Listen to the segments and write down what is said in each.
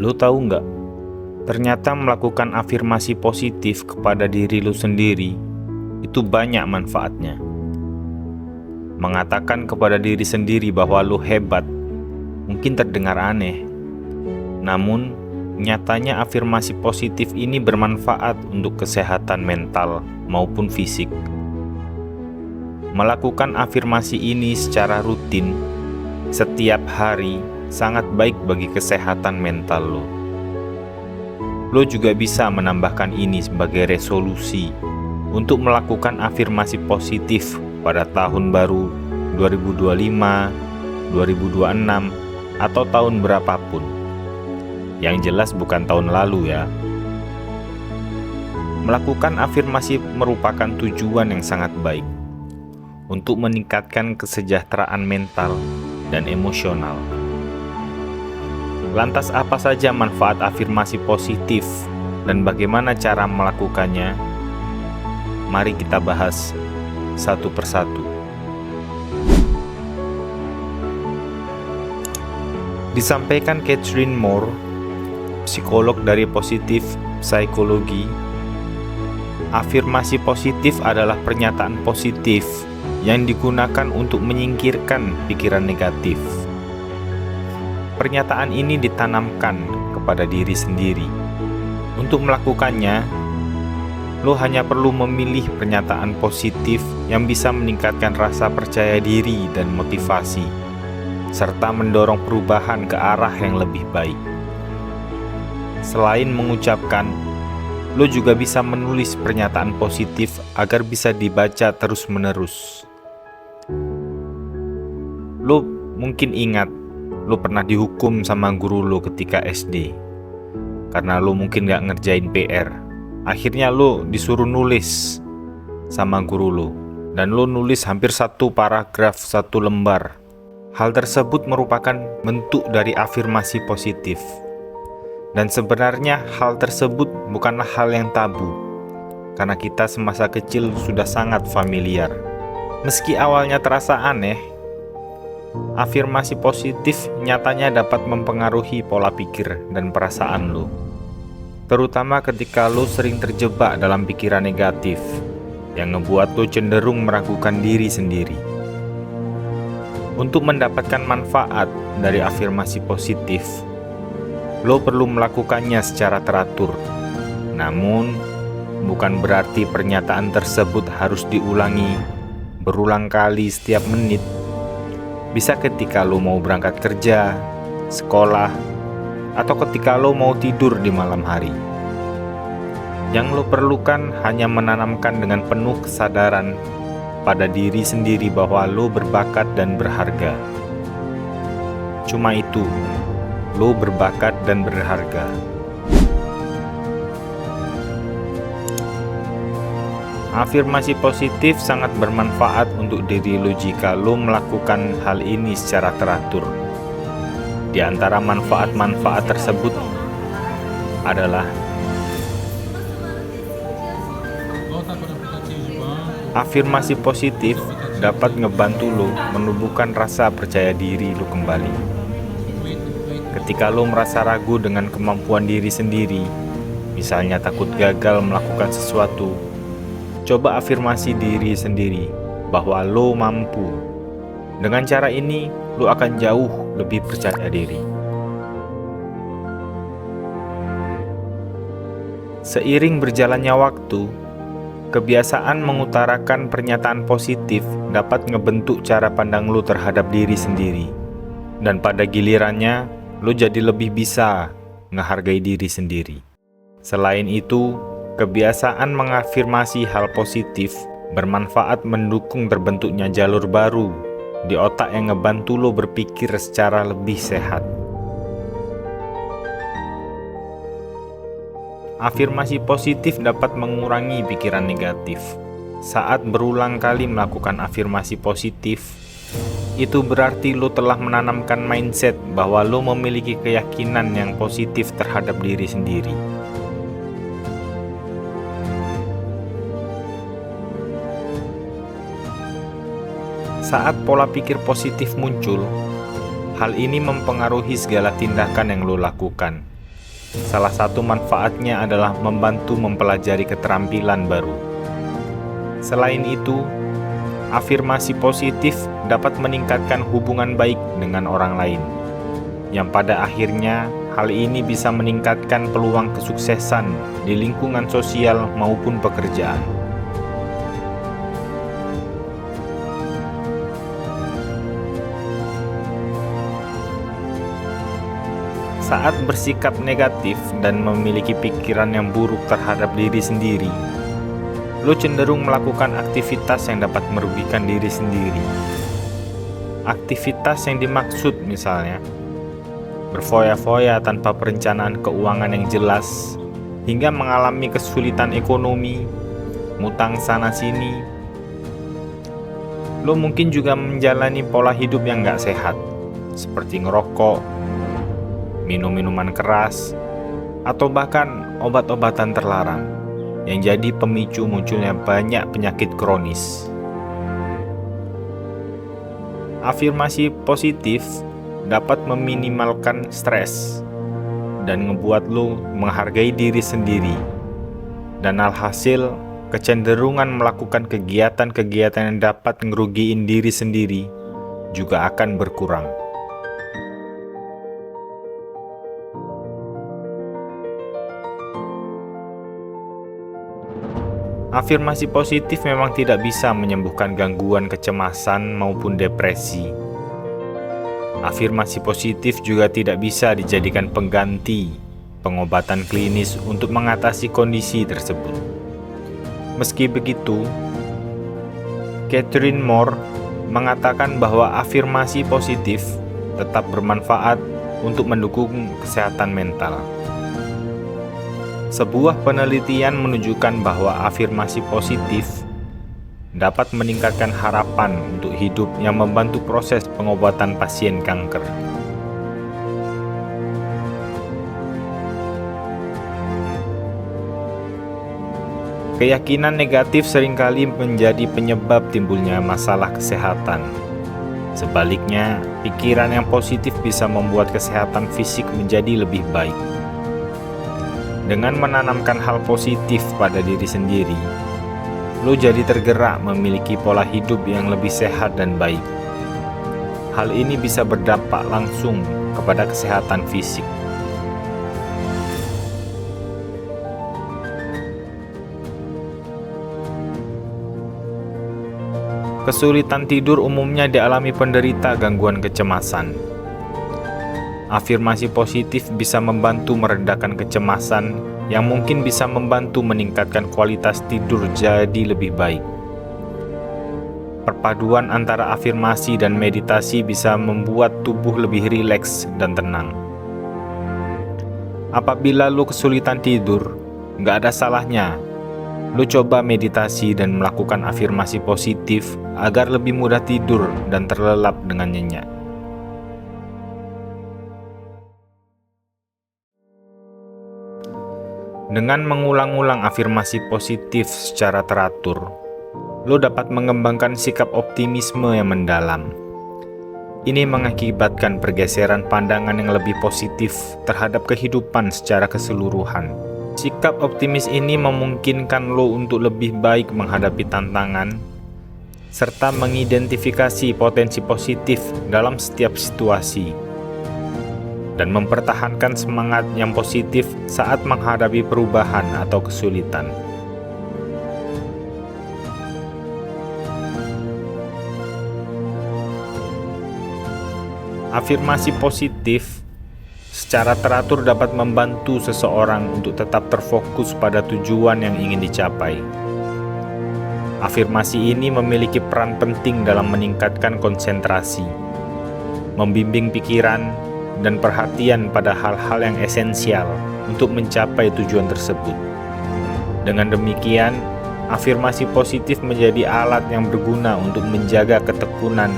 Lu tahu nggak? Ternyata melakukan afirmasi positif kepada diri lu sendiri itu banyak manfaatnya. Mengatakan kepada diri sendiri bahwa lu hebat mungkin terdengar aneh. Namun, nyatanya afirmasi positif ini bermanfaat untuk kesehatan mental maupun fisik. Melakukan afirmasi ini secara rutin setiap hari sangat baik bagi kesehatan mental lo. Lo juga bisa menambahkan ini sebagai resolusi untuk melakukan afirmasi positif pada tahun baru 2025, 2026, atau tahun berapapun. Yang jelas bukan tahun lalu ya. Melakukan afirmasi merupakan tujuan yang sangat baik untuk meningkatkan kesejahteraan mental dan emosional. Lantas apa saja manfaat afirmasi positif dan bagaimana cara melakukannya? Mari kita bahas satu persatu. Disampaikan Catherine Moore, psikolog dari Positif Psikologi, afirmasi positif adalah pernyataan positif yang digunakan untuk menyingkirkan pikiran negatif. Pernyataan ini ditanamkan kepada diri sendiri. Untuk melakukannya, lo hanya perlu memilih pernyataan positif yang bisa meningkatkan rasa percaya diri dan motivasi, serta mendorong perubahan ke arah yang lebih baik. Selain mengucapkan, lo juga bisa menulis pernyataan positif agar bisa dibaca terus-menerus. Lo mungkin ingat, lo pernah dihukum sama guru lo ketika SD karena lo mungkin gak ngerjain PR. Akhirnya lo disuruh nulis sama guru lo, dan lo nulis hampir satu paragraf, satu lembar. Hal tersebut merupakan bentuk dari afirmasi positif. Dan sebenarnya hal tersebut bukanlah hal yang tabu, karena kita semasa kecil sudah sangat familiar. Meski awalnya terasa aneh, afirmasi positif nyatanya dapat mempengaruhi pola pikir dan perasaan lo. Terutama ketika lo sering terjebak dalam pikiran negatif yang ngebuat lo cenderung meragukan diri sendiri. Untuk mendapatkan manfaat dari afirmasi positif, lo perlu melakukannya secara teratur. Namun, bukan berarti pernyataan tersebut harus diulangi berulang kali setiap menit. Bisa ketika lo mau berangkat kerja, sekolah, atau ketika lo mau tidur di malam hari. Yang lo perlukan hanya menanamkan dengan penuh kesadaran pada diri sendiri bahwa lo berbakat dan berharga. Cuma itu, lo berbakat dan berharga. Afirmasi positif sangat bermanfaat untuk diri lo jika lo melakukan hal ini secara teratur. Di antara manfaat-manfaat tersebut adalah afirmasi positif dapat ngebantu lo menumbuhkan rasa percaya diri lo kembali. Ketika lo merasa ragu dengan kemampuan diri sendiri, misalnya takut gagal melakukan sesuatu, coba afirmasi diri sendiri bahwa lo mampu. Dengan cara ini, lo akan jauh lebih percaya diri. Seiring berjalannya waktu, kebiasaan mengutarakan pernyataan positif dapat ngebentuk cara pandang lo terhadap diri sendiri. Dan pada gilirannya, lo jadi lebih bisa ngehargai diri sendiri. Selain itu, kebiasaan mengafirmasi hal positif bermanfaat mendukung terbentuknya jalur baru di otak yang ngebantu lo berpikir secara lebih sehat. Afirmasi positif dapat mengurangi pikiran negatif. Saat berulang kali melakukan afirmasi positif, itu berarti lo telah menanamkan mindset bahwa lo memiliki keyakinan yang positif terhadap diri sendiri. Saat pola pikir positif muncul, hal ini mempengaruhi segala tindakan yang lo lakukan. Salah satu manfaatnya adalah membantu mempelajari keterampilan baru. Selain itu, afirmasi positif dapat meningkatkan hubungan baik dengan orang lain, yang pada akhirnya hal ini bisa meningkatkan peluang kesuksesan di lingkungan sosial maupun pekerjaan. Saat bersikap negatif dan memiliki pikiran yang buruk terhadap diri sendiri, lo cenderung melakukan aktivitas yang dapat merugikan diri sendiri. Aktivitas yang dimaksud misalnya berfoya-foya tanpa perencanaan keuangan yang jelas, hingga mengalami kesulitan ekonomi, ngutang sana-sini. Lo mungkin juga menjalani pola hidup yang gak sehat, seperti ngerokok, minum minuman keras, atau bahkan obat-obatan terlarang, yang jadi pemicu munculnya banyak penyakit kronis. Afirmasi positif dapat meminimalkan stres dan ngebuat lo menghargai diri sendiri, dan alhasil kecenderungan melakukan kegiatan-kegiatan yang dapat ngerugiin diri sendiri juga akan berkurang. Afirmasi positif memang tidak bisa menyembuhkan gangguan kecemasan maupun depresi. Afirmasi positif juga tidak bisa dijadikan pengganti pengobatan klinis untuk mengatasi kondisi tersebut. Meski begitu, Catherine Moore mengatakan bahwa afirmasi positif tetap bermanfaat untuk mendukung kesehatan mental. Sebuah penelitian menunjukkan bahwa afirmasi positif dapat meningkatkan harapan untuk hidup yang membantu proses pengobatan pasien kanker. Keyakinan negatif seringkali menjadi penyebab timbulnya masalah kesehatan. Sebaliknya, pikiran yang positif bisa membuat kesehatan fisik menjadi lebih baik. Dengan menanamkan hal positif pada diri sendiri, lo jadi tergerak memiliki pola hidup yang lebih sehat dan baik. Hal ini bisa berdampak langsung kepada kesehatan fisik. Kesulitan tidur umumnya dialami penderita gangguan kecemasan. Afirmasi positif bisa membantu meredakan kecemasan yang mungkin bisa membantu meningkatkan kualitas tidur jadi lebih baik. Perpaduan antara afirmasi dan meditasi bisa membuat tubuh lebih rileks dan tenang. Apabila lo kesulitan tidur, nggak ada salahnya lo coba meditasi dan melakukan afirmasi positif agar lebih mudah tidur dan terlelap dengan nyenyak. Dengan mengulang-ulang afirmasi positif secara teratur, lo dapat mengembangkan sikap optimisme yang mendalam. Ini mengakibatkan pergeseran pandangan yang lebih positif terhadap kehidupan secara keseluruhan. Sikap optimis ini memungkinkan lo untuk lebih baik menghadapi tantangan, serta mengidentifikasi potensi positif dalam setiap situasi, dan mempertahankan semangat yang positif saat menghadapi perubahan atau kesulitan. Afirmasi positif secara teratur dapat membantu seseorang untuk tetap terfokus pada tujuan yang ingin dicapai. Afirmasi ini memiliki peran penting dalam meningkatkan konsentrasi, membimbing pikiran, dan perhatian pada hal-hal yang esensial untuk mencapai tujuan tersebut. Dengan demikian, afirmasi positif menjadi alat yang berguna untuk menjaga ketekunan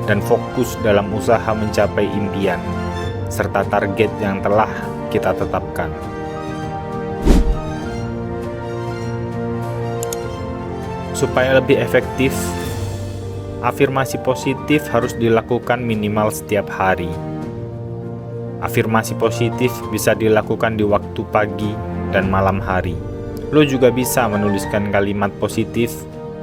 dan fokus dalam usaha mencapai impian serta target yang telah kita tetapkan. Supaya lebih efektif, afirmasi positif harus dilakukan minimal setiap hari. Afirmasi positif bisa dilakukan di waktu pagi dan malam hari. Lo juga bisa menuliskan kalimat positif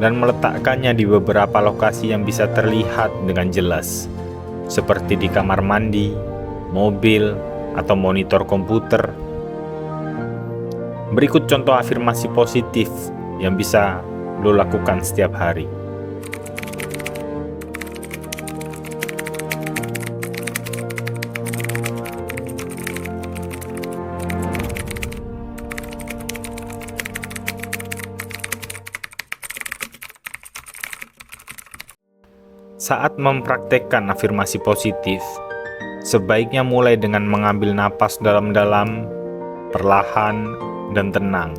dan meletakkannya di beberapa lokasi yang bisa terlihat dengan jelas, seperti di kamar mandi, mobil, atau monitor komputer. Berikut contoh afirmasi positif yang bisa lo lakukan setiap hari. Saat mempraktekkan afirmasi positif, sebaiknya mulai dengan mengambil napas dalam-dalam, perlahan, dan tenang.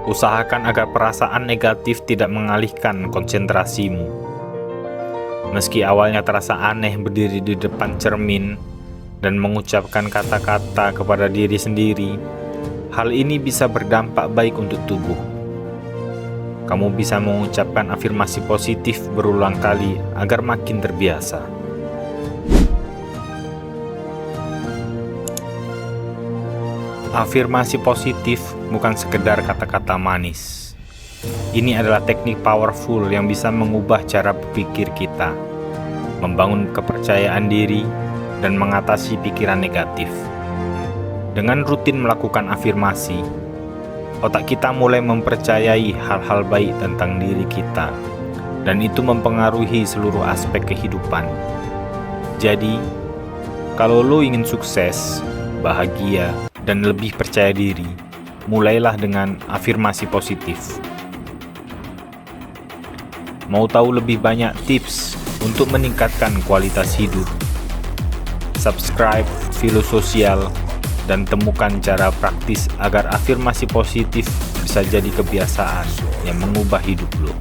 Usahakan agar perasaan negatif tidak mengalihkan konsentrasimu. Meski awalnya terasa aneh berdiri di depan cermin dan mengucapkan kata-kata kepada diri sendiri, hal ini bisa berdampak baik untuk tubuh. Kamu bisa mengucapkan afirmasi positif berulang kali agar makin terbiasa. Afirmasi positif bukan sekedar kata-kata manis. Ini adalah teknik powerful yang bisa mengubah cara berpikir kita, membangun kepercayaan diri, dan mengatasi pikiran negatif. Dengan rutin melakukan afirmasi, otak kita mulai mempercayai hal-hal baik tentang diri kita, dan itu mempengaruhi seluruh aspek kehidupan. Jadi, kalau lo ingin sukses, bahagia, dan lebih percaya diri, mulailah dengan afirmasi positif. Mau tahu lebih banyak tips untuk meningkatkan kualitas hidup? Subscribe Filososial dan temukan cara praktis agar afirmasi positif bisa jadi kebiasaan yang mengubah hidup lo.